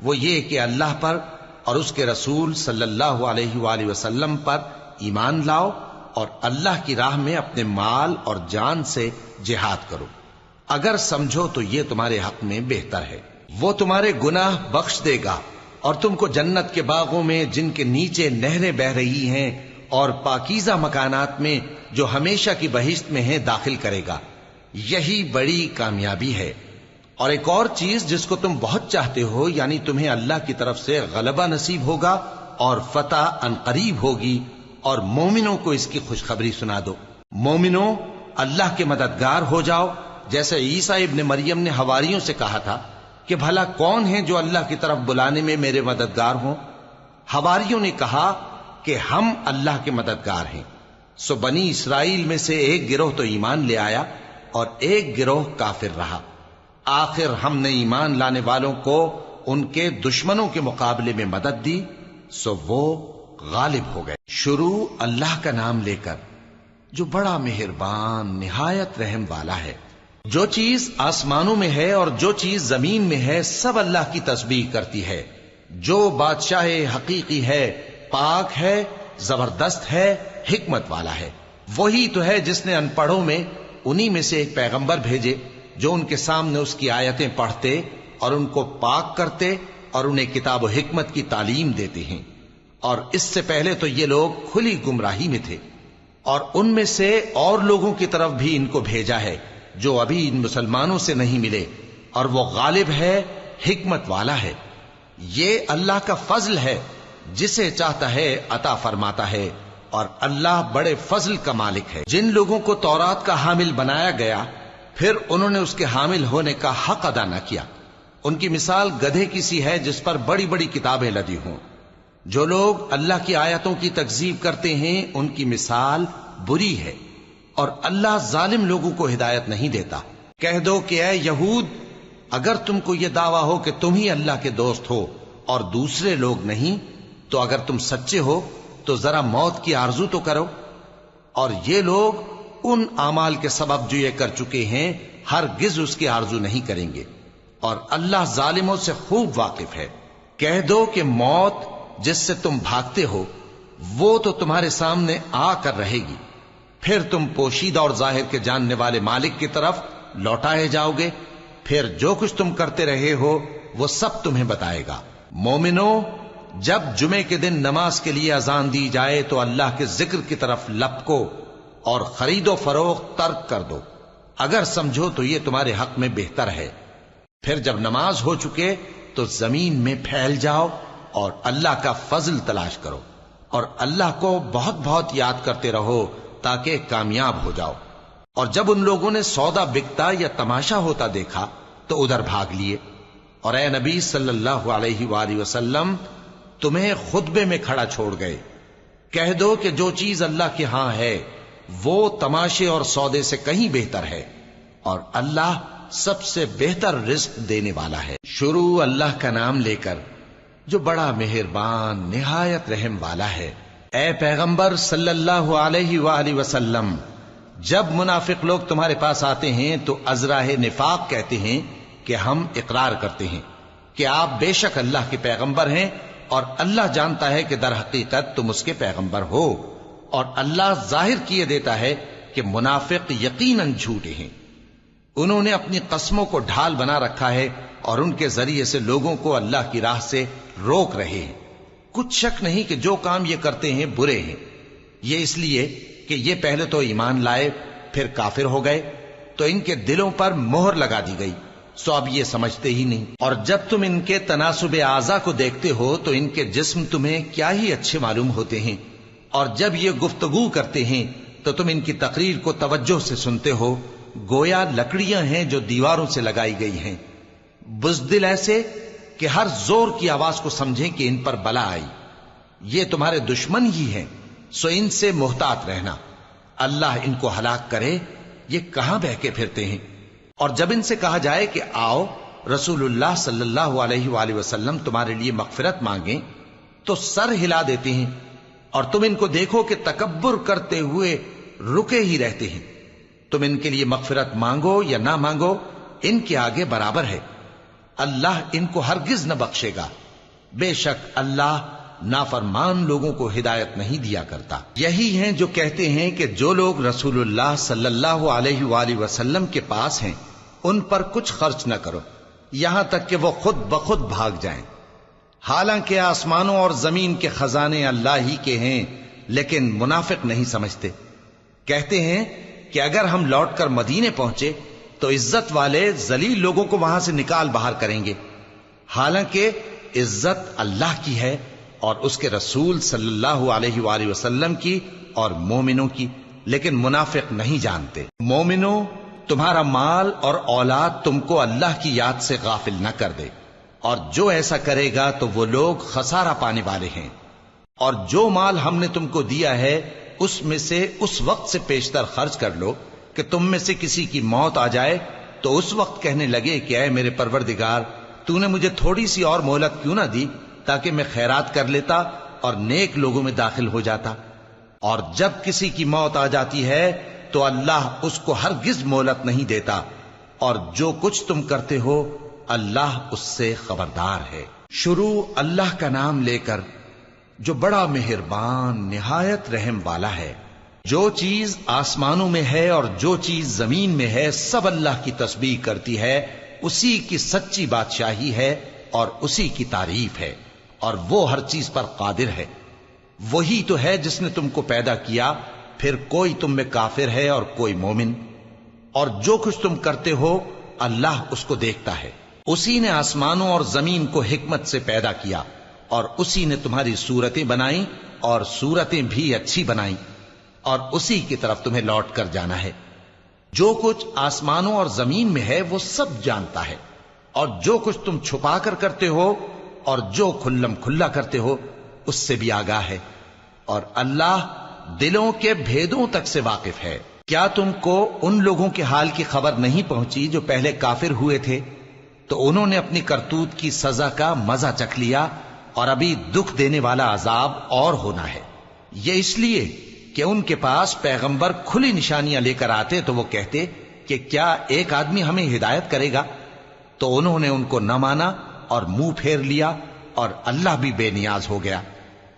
وہ یہ کہ اللہ پر اور اس کے رسول صلی اللہ علیہ وآلہ وسلم پر ایمان لاؤ، اور اللہ کی راہ میں اپنے مال اور جان سے جہاد کرو، اگر سمجھو تو یہ تمہارے حق میں بہتر ہے۔ وہ تمہارے گناہ بخش دے گا اور تم کو جنت کے باغوں میں جن کے نیچے نہریں بہ رہی ہیں اور پاکیزہ مکانات میں جو ہمیشہ کی بہشت میں ہیں داخل کرے گا۔ یہی بڑی کامیابی ہے۔ اور ایک اور چیز جس کو تم بہت چاہتے ہو، یعنی تمہیں اللہ کی طرف سے غلبہ نصیب ہوگا اور فتح عنقریب ہوگی، اور مومنوں کو اس کی خوشخبری سنا دو۔ مومنوں، اللہ کے مددگار ہو جاؤ، جیسے عیسیٰ ابن مریم نے حواریوں سے کہا تھا کہ بھلا کون ہیں جو اللہ کی طرف بلانے میں میرے مددگار ہوں؟ حواریوں نے کہا کہ ہم اللہ کے مددگار ہیں۔ سو بنی اسرائیل میں سے ایک گروہ تو ایمان لے آیا اور ایک گروہ کافر رہا۔ آخر ہم نے ایمان لانے والوں کو ان کے دشمنوں کے مقابلے میں مدد دی، سو وہ غالب ہو گئے۔ شروع اللہ کا نام لے کر جو بڑا مہربان نہایت رحم والا ہے۔ جو چیز آسمانوں میں ہے اور جو چیز زمین میں ہے سب اللہ کی تسبیح کرتی ہے۔ جو بادشاہ حقیقی ہے، پاک ہے، زبردست ہے، حکمت والا ہے۔ وہی تو ہے جس نے ان پڑھوں میں انہی میں سے ایک پیغمبر بھیجے جو ان کے سامنے اس کی آیتیں پڑھتے اور ان کو پاک کرتے اور انہیں کتاب و حکمت کی تعلیم دیتے ہیں۔ اور اس سے پہلے تو یہ لوگ کھلی گمراہی میں تھے، اور ان میں سے اور لوگوں کی طرف بھی ان کو بھیجا ہے جو ابھی ان مسلمانوں سے نہیں ملے، اور وہ غالب ہے، حکمت والا ہے۔ یہ اللہ کا فضل ہے، جسے چاہتا ہے عطا فرماتا ہے، اور اللہ بڑے فضل کا مالک ہے۔ جن لوگوں کو تورات کا حامل بنایا گیا پھر انہوں نے اس کے حامل ہونے کا حق ادا نہ کیا، ان کی مثال گدھے کی سی ہے جس پر بڑی بڑی کتابیں لدی ہوں۔ جو لوگ اللہ کی آیتوں کی تکذیب کرتے ہیں ان کی مثال بری ہے، اور اللہ ظالم لوگوں کو ہدایت نہیں دیتا۔ کہہ دو کہ اے یہود، اگر تم کو یہ دعویٰ ہو کہ تم ہی اللہ کے دوست ہو اور دوسرے لوگ نہیں، تو اگر تم سچے ہو تو ذرا موت کی آرزو تو کرو۔ اور یہ لوگ ان اعمال کے سبب جو یہ کر چکے ہیں ہرگز اس کی آرزو نہیں کریں گے، اور اللہ ظالموں سے خوب واقف ہے۔ کہہ دو کہ موت جس سے تم بھاگتے ہو وہ تو تمہارے سامنے آ کر رہے گی، پھر تم پوشیدہ اور ظاہر کے جاننے والے مالک کی طرف لوٹائے جاؤ گے، پھر جو کچھ تم کرتے رہے ہو وہ سب تمہیں بتائے گا۔ مومنو، جب جمعے کے دن نماز کے لیے اذان دی جائے تو اللہ کے ذکر کی طرف لپکو اور خرید و فروخت ترک کر دو، اگر سمجھو تو یہ تمہارے حق میں بہتر ہے۔ پھر جب نماز ہو چکے تو زمین میں پھیل جاؤ اور اللہ کا فضل تلاش کرو، اور اللہ کو بہت بہت یاد کرتے رہو تاکہ کامیاب ہو جاؤ۔ اور جب ان لوگوں نے سودا بکتا یا تماشا ہوتا دیکھا تو ادھر بھاگ لیے، اور اے نبی صلی اللہ علیہ وآلہ وسلم تمہیں خطبے میں کھڑا چھوڑ گئے۔ کہہ دو کہ جو چیز اللہ کے ہاں ہے وہ تماشے اور سودے سے کہیں بہتر ہے، اور اللہ سب سے بہتر رزق دینے والا ہے۔ شروع اللہ کا نام لے کر جو بڑا مہربان نہایت رحم والا ہے۔ اے پیغمبر صلی اللہ علیہ وآلہ وسلم، جب منافق لوگ تمہارے پاس آتے ہیں تو ازراہ نفاق کہتے ہیں کہ ہم اقرار کرتے ہیں کہ آپ بے شک اللہ کے پیغمبر ہیں، اور اللہ جانتا ہے کہ در حقیقت تم اس کے پیغمبر ہو، اور اللہ ظاہر کیے دیتا ہے کہ منافق یقیناً جھوٹے ہیں۔ انہوں نے اپنی قسموں کو ڈھال بنا رکھا ہے اور ان کے ذریعے سے لوگوں کو اللہ کی راہ سے روک رہے ہیں۔ کچھ شک نہیں کہ جو کام یہ کرتے ہیں برے ہیں، یہ اس لیے کہ یہ پہلے تو ایمان لائے پھر کافر ہو گئے، تو ان کے دلوں پر مہر لگا دی گئی، سو اب یہ سمجھتے ہی نہیں۔ اور جب تم ان کے تناسب اعضاء کو دیکھتے ہو تو ان کے جسم تمہیں کیا ہی اچھے معلوم ہوتے ہیں، اور جب یہ گفتگو کرتے ہیں تو تم ان کی تقریر کو توجہ سے سنتے ہو، گویا لکڑیاں ہیں جو دیواروں سے لگائی گئی ہیں، بزدل ایسے کہ ہر زور کی آواز کو سمجھیں کہ ان پر بلا آئی۔ یہ تمہارے دشمن ہی ہیں، سو ان سے محتاط رہنا، اللہ ان کو ہلاک کرے، یہ کہاں بہ کے پھرتے ہیں۔ اور جب ان سے کہا جائے کہ آؤ رسول اللہ صلی اللہ علیہ وآلہ وسلم تمہارے لیے مغفرت مانگیں، تو سر ہلا دیتے ہیں، اور تم ان کو دیکھو کہ تکبر کرتے ہوئے رکے ہی رہتے ہیں۔ تم ان کے لیے مغفرت مانگو یا نہ مانگو، ان کے آگے برابر ہے، اللہ ان کو ہرگز نہ بخشے گا، بے شک اللہ نافرمان لوگوں کو ہدایت نہیں دیا کرتا۔ یہی ہیں جو کہتے ہیں کہ جو لوگ رسول اللہ صلی اللہ علیہ وآلہ وسلم کے پاس ہیں ان پر کچھ خرچ نہ کرو، یہاں تک کہ وہ خود بخود بھاگ جائیں۔ حالانکہ آسمانوں اور زمین کے خزانے اللہ ہی کے ہیں، لیکن منافق نہیں سمجھتے۔ کہتے ہیں کہ اگر ہم لوٹ کر مدینے پہنچے تو عزت والے ذلیل لوگوں کو وہاں سے نکال باہر کریں گے، حالانکہ عزت اللہ کی ہے اور اس کے رسول صلی اللہ علیہ وآلہ وسلم کی اور مومنوں کی، لیکن منافق نہیں جانتے۔ مومنوں، تمہارا مال اور اولاد تم کو اللہ کی یاد سے غافل نہ کر دے، اور جو ایسا کرے گا تو وہ لوگ خسارہ پانے والے ہیں۔ اور جو مال ہم نے تم کو دیا ہے اس میں سے اس وقت سے پیشتر خرچ کر لو کہ تم میں سے کسی کی موت آ جائے تو اس وقت کہنے لگے کہ اے میرے پروردگار، تو نے مجھے تھوڑی سی اور مہلت کیوں نہ دی تاکہ میں خیرات کر لیتا اور نیک لوگوں میں داخل ہو جاتا۔ اور جب کسی کی موت آ جاتی ہے تو اللہ اس کو ہرگز مہلت نہیں دیتا، اور جو کچھ تم کرتے ہو اللہ اس سے خبردار ہے۔ شروع اللہ کا نام لے کر جو بڑا مہربان نہایت رحم والا ہے۔ جو چیز آسمانوں میں ہے اور جو چیز زمین میں ہے سب اللہ کی تسبیح کرتی ہے، اسی کی سچی بادشاہی ہے اور اسی کی تعریف ہے، اور وہ ہر چیز پر قادر ہے۔ وہی تو ہے جس نے تم کو پیدا کیا، پھر کوئی تم میں کافر ہے اور کوئی مومن، اور جو کچھ تم کرتے ہو اللہ اس کو دیکھتا ہے۔ اسی نے آسمانوں اور زمین کو حکمت سے پیدا کیا، اور اسی نے تمہاری صورتیں بنائیں اور صورتیں بھی اچھی بنائیں، اور اسی کی طرف تمہیں لوٹ کر جانا ہے۔ جو کچھ آسمانوں اور زمین میں ہے وہ سب جانتا ہے، اور جو کچھ تم چھپا کر کرتے ہو اور جو کھلم کھلا کرتے ہو اس سے بھی آگاہ ہے، اور اللہ دلوں کے بھیدوں تک سے واقف ہے۔ کیا تم کو ان لوگوں کے حال کی خبر نہیں پہنچی جو پہلے کافر ہوئے تھے؟ تو انہوں نے اپنی کرتوت کی سزا کا مزہ چکھ لیا، اور ابھی دکھ دینے والا عذاب اور ہونا ہے۔ یہ اس لیے کہ ان کے پاس پیغمبر کھلی نشانیاں لے کر آتے تو وہ کہتے کہ کیا ایک آدمی ہمیں ہدایت کرے گا؟ تو انہوں نے ان کو نہ مانا اور منہ پھیر لیا، اور اللہ بھی بے نیاز ہو گیا،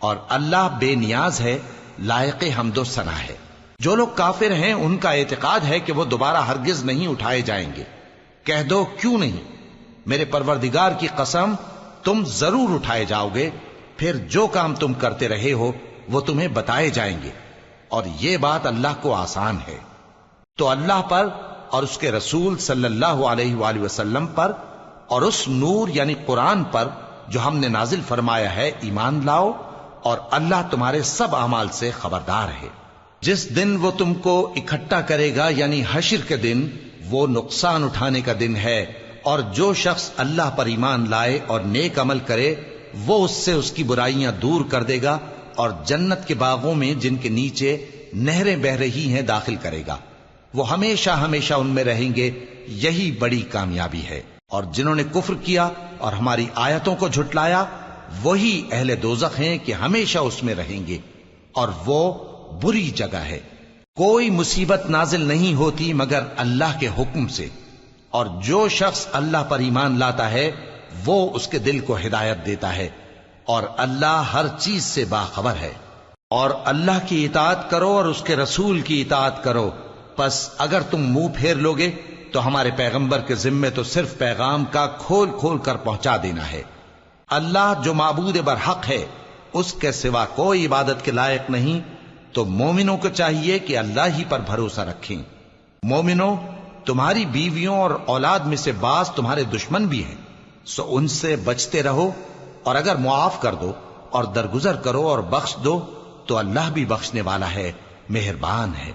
اور اللہ بے نیاز ہے، لائق حمد و ثنا ہے۔ جو لوگ کافر ہیں ان کا اعتقاد ہے کہ وہ دوبارہ ہرگز نہیں اٹھائے جائیں گے۔ کہہ دو کیوں نہیں؟ میرے پروردگار کی قسم تم ضرور اٹھائے جاؤ گے، پھر جو کام تم کرتے رہے ہو وہ تمہیں بتائے جائیں گے، اور یہ بات اللہ کو آسان ہے۔ تو اللہ پر اور اس کے رسول صلی اللہ علیہ وآلہ وسلم پر اور اس نور یعنی قرآن پر جو ہم نے نازل فرمایا ہے ایمان لاؤ، اور اللہ تمہارے سب اعمال سے خبردار ہے۔ جس دن وہ تم کو اکٹھا کرے گا یعنی حشر کے دن، وہ نقصان اٹھانے کا دن ہے، اور جو شخص اللہ پر ایمان لائے اور نیک عمل کرے وہ اس سے اس کی برائیاں دور کر دے گا، اور جنت کے باغوں میں جن کے نیچے نہریں بہ رہی ہیں داخل کرے گا۔ وہ ہمیشہ ہمیشہ ان میں رہیں گے، یہی بڑی کامیابی ہے۔ اور جنہوں نے کفر کیا اور ہماری آیتوں کو جھٹلایا وہی اہل دوزخ ہیں کہ ہمیشہ اس میں رہیں گے، اور وہ بری جگہ ہے۔ کوئی مصیبت نازل نہیں ہوتی مگر اللہ کے حکم سے، اور جو شخص اللہ پر ایمان لاتا ہے وہ اس کے دل کو ہدایت دیتا ہے، اور اللہ ہر چیز سے باخبر ہے۔ اور اللہ کی اطاعت کرو اور اس کے رسول کی اطاعت کرو، پس اگر تم منہ پھیر لوگے تو ہمارے پیغمبر کے ذمے تو صرف پیغام کا کھول کھول کر پہنچا دینا ہے۔ اللہ جو معبود برحق ہے اس کے سوا کوئی عبادت کے لائق نہیں، تو مومنوں کو چاہیے کہ اللہ ہی پر بھروسہ رکھیں۔ مومنوں، تمہاری بیویوں اور اولاد میں سے بعض تمہارے دشمن بھی ہیں، سو ان سے بچتے رہو، اور اگر معاف کر دو اور درگزر کرو اور بخش دو تو اللہ بھی بخشنے والا ہے، مہربان ہے۔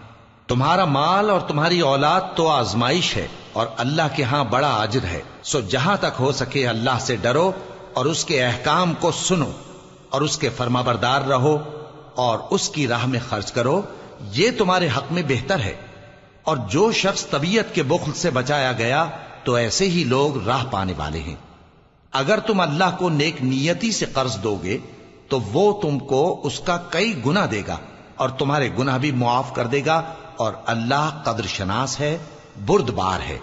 تمہارا مال اور تمہاری اولاد تو آزمائش ہے، اور اللہ کے ہاں بڑا اجر ہے، سو جہاں تک ہو سکے اللہ سے ڈرو اور اس کے احکام کو سنو، اور اس کے فرمانبردار رہو، اور اس کی راہ میں خرچ کرو، یہ تمہارے حق میں بہتر ہے۔ اور جو شخص طبیعت کے بخل سے بچایا گیا تو ایسے ہی لوگ راہ پانے والے ہیں۔ اگر تم اللہ کو نیک نیتی سے قرض دو گے تو وہ تم کو اس کا کئی گنا دے گا، اور تمہارے گناہ بھی معاف کر دے گا، اور اللہ قدر شناس ہے، بردبار ہے،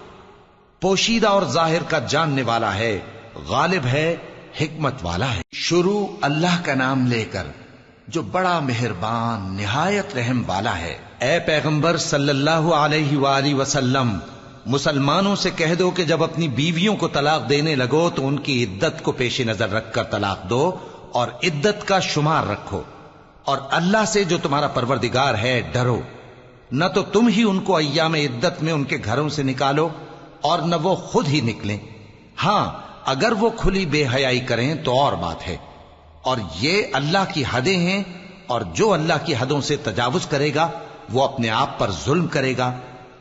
پوشیدہ اور ظاہر کا جاننے والا ہے، غالب ہے، حکمت والا ہے۔ شروع اللہ کا نام لے کر جو بڑا مہربان نہایت رحم والا ہے۔ اے پیغمبر صلی اللہ علیہ وآلہ وسلم، مسلمانوں سے کہہ دو کہ جب اپنی بیویوں کو طلاق دینے لگو تو ان کی عدت کو پیش نظر رکھ کر طلاق دو اور عدت کا شمار رکھو، اور اللہ سے جو تمہارا پروردگار ہے ڈرو، نہ تو تم ہی ان کو ایام عدت میں ان کے گھروں سے نکالو اور نہ وہ خود ہی نکلیں، ہاں اگر وہ کھلی بے حیائی کریں تو اور بات ہے، اور یہ اللہ کی حدیں ہیں، اور جو اللہ کی حدوں سے تجاوز کرے گا وہ اپنے آپ پر ظلم کرے گا۔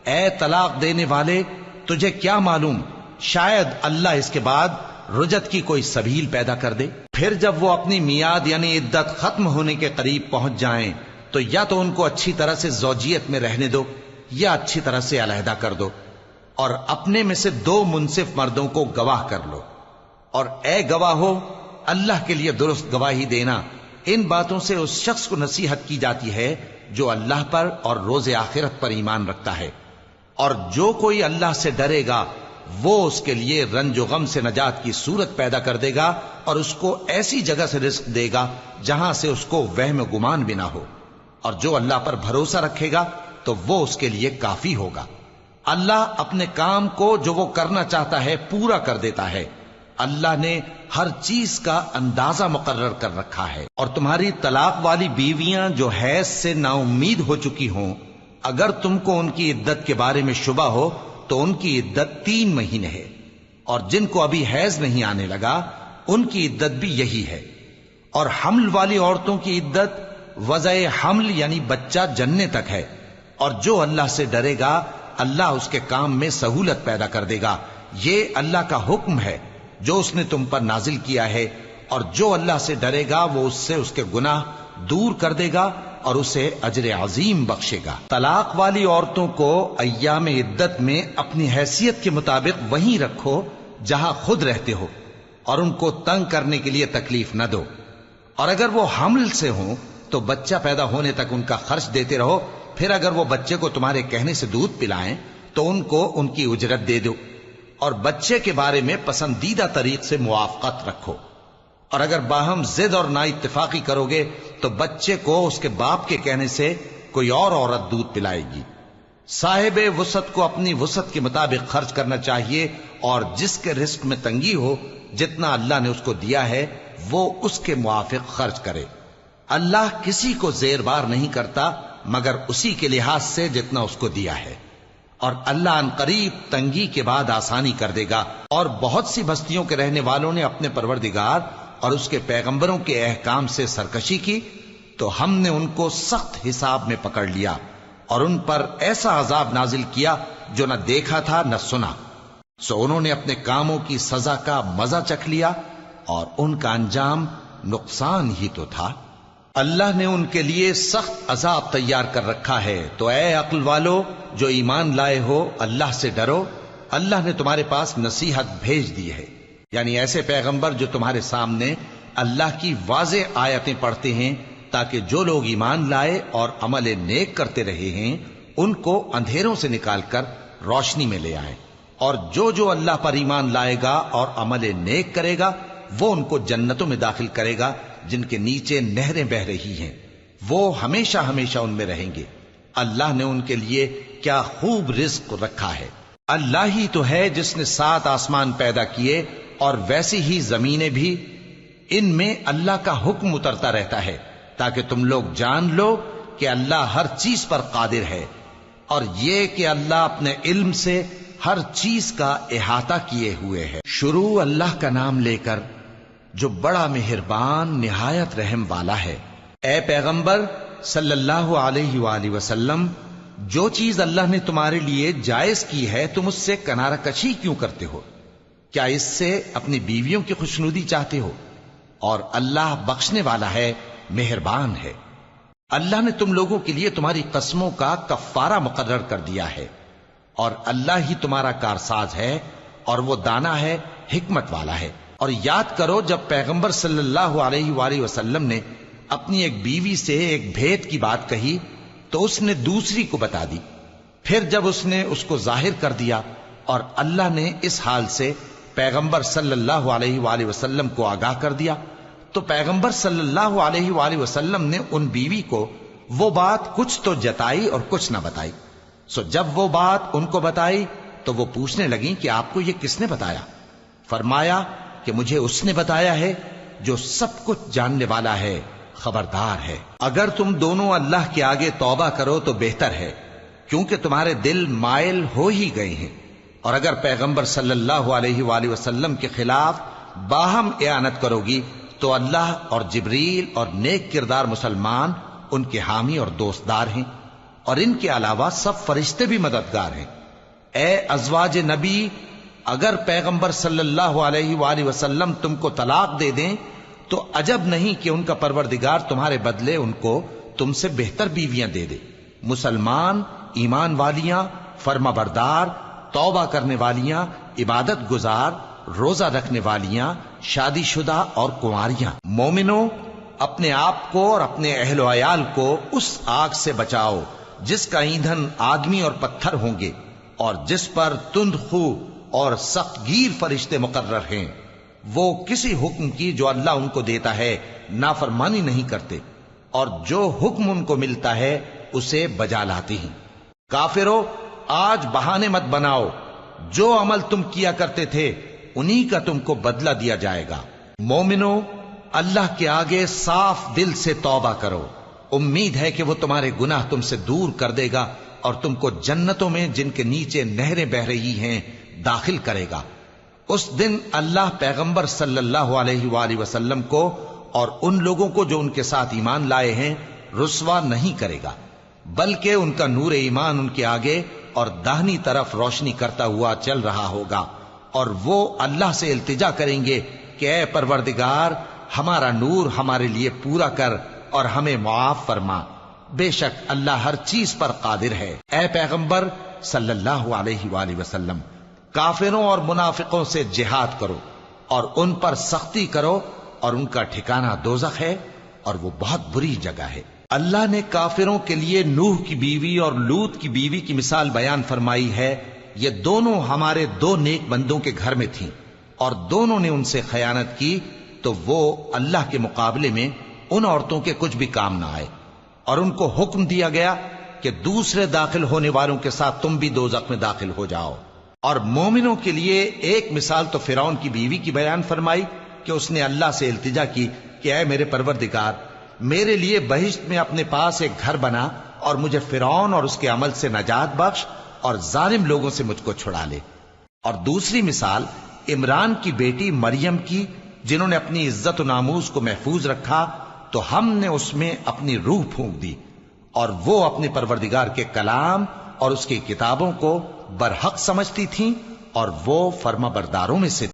اے طلاق دینے والے، تجھے کیا معلوم شاید اللہ اس کے بعد رجعت کی کوئی سبیل پیدا کر دے۔ پھر جب وہ اپنی میعاد یعنی عدت ختم ہونے کے قریب پہنچ جائیں تو یا تو ان کو اچھی طرح سے زوجیت میں رہنے دو یا اچھی طرح سے علیحدہ کر دو، اور اپنے میں سے 2 منصف مردوں کو گواہ کر لو، اور اے گواہو اللہ کے لیے درست گواہی دینا۔ ان باتوں سے اس شخص کو نصیحت کی جاتی ہے جو اللہ پر اور روز آخرت پر ایمان رکھتا ہے، اور جو کوئی اللہ سے ڈرے گا وہ اس کے لیے رنج و غم سے نجات کی صورت پیدا کر دے گا، اور اس کو ایسی جگہ سے رزق دے گا جہاں سے اس کو وہم و گمان بھی نہ ہو، اور جو اللہ پر بھروسہ رکھے گا تو وہ اس کے لیے کافی ہوگا۔ اللہ اپنے کام کو جو وہ کرنا چاہتا ہے پورا کر دیتا ہے۔ اللہ نے ہر چیز کا اندازہ مقرر کر رکھا ہے۔ اور تمہاری طلاق والی بیویاں جو حیض سے نا امید ہو چکی ہوں، اگر تم کو ان کی عدت کے بارے میں شبہ ہو تو ان کی عدت 3 مہینے ہے، اور جن کو ابھی حیض نہیں آنے لگا ان کی عدت بھی یہی ہے۔ اور حمل والی عورتوں کی عدت وضع حمل یعنی بچہ جننے تک ہے، اور جو اللہ سے ڈرے گا اللہ اس کے کام میں سہولت پیدا کر دے گا۔ یہ اللہ کا حکم ہے جو اس نے تم پر نازل کیا ہے، اور جو اللہ سے ڈرے گا وہ اس سے اس کے گناہ دور کر دے گا اور اسے اجر عظیم بخشے گا۔ طلاق والی عورتوں کو ایام عدت میں اپنی حیثیت کے مطابق وہیں رکھو جہاں خود رہتے ہو، اور ان کو تنگ کرنے کے لیے تکلیف نہ دو، اور اگر وہ حمل سے ہوں تو بچہ پیدا ہونے تک ان کا خرچ دیتے رہو، پھر اگر وہ بچے کو تمہارے کہنے سے دودھ پلائیں تو ان کو ان کی اجرت دے دو، اور بچے کے بارے میں پسندیدہ طریق سے موافقت رکھو، اور اگر باہم ضد اور نا اتفاقی کرو گے تو بچے کو اس کے باپ کے کہنے سے کوئی اور عورت دودھ پلائے گی۔ صاحب وسعت کو اپنی وسعت کے مطابق خرچ کرنا چاہیے، اور جس کے رزق میں تنگی ہو جتنا اللہ نے اس کو دیا ہے وہ اس کے موافق خرچ کرے۔ اللہ کسی کو زیر بار نہیں کرتا مگر اسی کے لحاظ سے جتنا اس کو دیا ہے، اور اللہ ان قریب تنگی کے بعد آسانی کر دے گا۔ اور بہت سی بستیوں کے رہنے والوں نے اپنے پروردگار اور اس کے پیغمبروں کے احکام سے سرکشی کی تو ہم نے ان کو سخت حساب میں پکڑ لیا، اور ان پر ایسا عذاب نازل کیا جو نہ دیکھا تھا نہ سنا، سو انہوں نے اپنے کاموں کی سزا کا مزہ چکھ لیا، اور ان کا انجام نقصان ہی تو تھا۔ اللہ نے ان کے لیے سخت عذاب تیار کر رکھا ہے، تو اے عقل والو جو ایمان لائے ہو اللہ سے ڈرو۔ اللہ نے تمہارے پاس نصیحت بھیج دی ہے، یعنی ایسے پیغمبر جو تمہارے سامنے اللہ کی واضح آیتیں پڑھتے ہیں تاکہ جو لوگ ایمان لائے اور عمل نیک کرتے رہے ہیں ان کو اندھیروں سے نکال کر روشنی میں لے آئیں، اور جو اللہ پر ایمان لائے گا اور عمل نیک کرے گا وہ ان کو جنتوں میں داخل کرے گا جن کے نیچے نہریں بہ رہی ہیں، وہ ہمیشہ ہمیشہ ان میں رہیں گے۔ اللہ نے ان کے لیے کیا خوب رزق رکھا ہے۔ اللہ ہی تو ہے جس نے 7 آسمان پیدا کیے اور ویسی ہی زمینیں بھی، ان میں اللہ کا حکم اترتا رہتا ہے تاکہ تم لوگ جان لو کہ اللہ ہر چیز پر قادر ہے، اور یہ کہ اللہ اپنے علم سے ہر چیز کا احاطہ کیے ہوئے ہے۔ شروع اللہ کا نام لے کر جو بڑا مہربان نہایت رحم والا ہے۔ اے پیغمبر صلی اللہ علیہ وآلہ وسلم، جو چیز اللہ نے تمہارے لیے جائز کی ہے تم اس سے کنارہ کشی کیوں کرتے ہو؟ کیا اس سے اپنی بیویوں کی خوشنودی چاہتے ہو؟ اور اللہ بخشنے والا ہے، مہربان ہے۔ اللہ نے تم لوگوں کے لیے تمہاری قسموں کا کفارہ مقرر کر دیا ہے، اور اللہ ہی تمہارا کارساز ہے، اور وہ دانا ہے، حکمت والا ہے۔ اور یاد کرو جب پیغمبر صلی اللہ علیہ وآلہ وسلم نے اپنی ایک بیوی سے ایک بھید کی بات کہی تو اس نے دوسری کو بتا دی، پھر جب اس نے اس کو ظاہر کر دیا اور اللہ نے اس حال سے پیغمبر صلی اللہ علیہ وآلہ وسلم کو آگاہ کر دیا تو پیغمبر صلی اللہ علیہ وآلہ وسلم نے ان بیوی کو وہ بات کچھ تو جتائی اور کچھ نہ بتائی۔ سو جب وہ بات ان کو بتائی تو وہ پوچھنے لگیں کہ آپ کو یہ کس نے بتایا؟ فرمایا کہ مجھے اس نے بتایا ہے جو سب کچھ جاننے والا ہے، خبردار ہے۔ اگر تم دونوں اللہ کے آگے توبہ کرو تو بہتر ہے، کیونکہ تمہارے دل مائل ہو ہی گئے ہیں، اور اگر پیغمبر صلی اللہ علیہ وآلہ وسلم کے خلاف باہم اعانت کرو گی تو اللہ اور جبریل اور نیک کردار مسلمان ان کے حامی اور دوستدار ہیں، اور ان کے علاوہ سب فرشتے بھی مددگار ہیں۔ اے ازواج نبی، اگر پیغمبر صلی اللہ علیہ وآلہ وسلم تم کو طلاق دے دیں تو عجب نہیں کہ ان کا پروردگار تمہارے بدلے ان کو تم سے بہتر بیویاں دے دے، مسلمان، ایمان والیاں، فرما بردار، توبہ کرنے والیاں، عبادت گزار، روزہ رکھنے والیاں، شادی شدہ اور کنواریاں۔ مومنوں، اپنے آپ کو اور اپنے اہل و عیال کو اس آگ سے بچاؤ جس کا ایندھن آدمی اور پتھر ہوں گے، اور جس پر تند خو اور سخت گیر فرشتے مقرر ہیں۔ وہ کسی حکم کی جو اللہ ان کو دیتا ہے نافرمانی نہیں کرتے، اور جو حکم ان کو ملتا ہے اسے بجا لاتے ہیں۔ کافرو، آج بہانے مت بناؤ، جو عمل تم کیا کرتے تھے انہی کا تم کو بدلہ دیا جائے گا۔ مومنو، اللہ کے آگے صاف دل سے توبہ کرو، امید ہے کہ وہ تمہارے گناہ تم سے دور کر دے گا اور تم کو جنتوں میں جن کے نیچے نہریں بہ رہی ہیں داخل کرے گا۔ اس دن اللہ پیغمبر صلی اللہ علیہ وآلہ وسلم کو اور ان لوگوں کو جو ان کے ساتھ ایمان لائے ہیں رسوا نہیں کرے گا، بلکہ ان کا نور ایمان ان کے آگے اور داہنی طرف روشنی کرتا ہوا چل رہا ہوگا، اور وہ اللہ سے التجا کریں گے کہ اے پروردگار، ہمارا نور ہمارے لیے پورا کر اور ہمیں معاف فرما، بے شک اللہ ہر چیز پر قادر ہے۔ اے پیغمبر صلی اللہ علیہ وآلہ وسلم، کافروں اور منافقوں سے جہاد کرو اور ان پر سختی کرو، اور ان کا ٹھکانہ دوزخ ہے اور وہ بہت بری جگہ ہے۔ اللہ نے کافروں کے لیے نوح کی بیوی اور لوط کی بیوی کی مثال بیان فرمائی ہے۔ یہ دونوں ہمارے دو نیک بندوں کے گھر میں تھیں، اور دونوں نے ان سے خیانت کی تو وہ اللہ کے مقابلے میں ان عورتوں کے کچھ بھی کام نہ آئے، اور ان کو حکم دیا گیا کہ دوسرے داخل ہونے والوں کے ساتھ تم بھی دوزخ میں داخل ہو جاؤ۔ اور مومنوں کے لیے ایک مثال تو فرعون کی بیوی کی بیان فرمائی کہ اس نے اللہ سے التجا کی کہ اے میرے پروردگار، میرے لیے بہشت میں اپنے پاس ایک گھر بنا اور مجھے فرعون اور اس کے عمل سے نجات بخش اور ظالم لوگوں سے مجھ کو چھڑا لے۔ اور دوسری مثال عمران کی بیٹی مریم کی، جنہوں نے اپنی عزت و ناموس کو محفوظ رکھا تو ہم نے اس میں اپنی روح پھونک دی، اور وہ اپنے پروردگار کے کلام اور اس کی کتابوں کو برحق سمجھتی تھیں، اور وہ فرما برداروں میں سے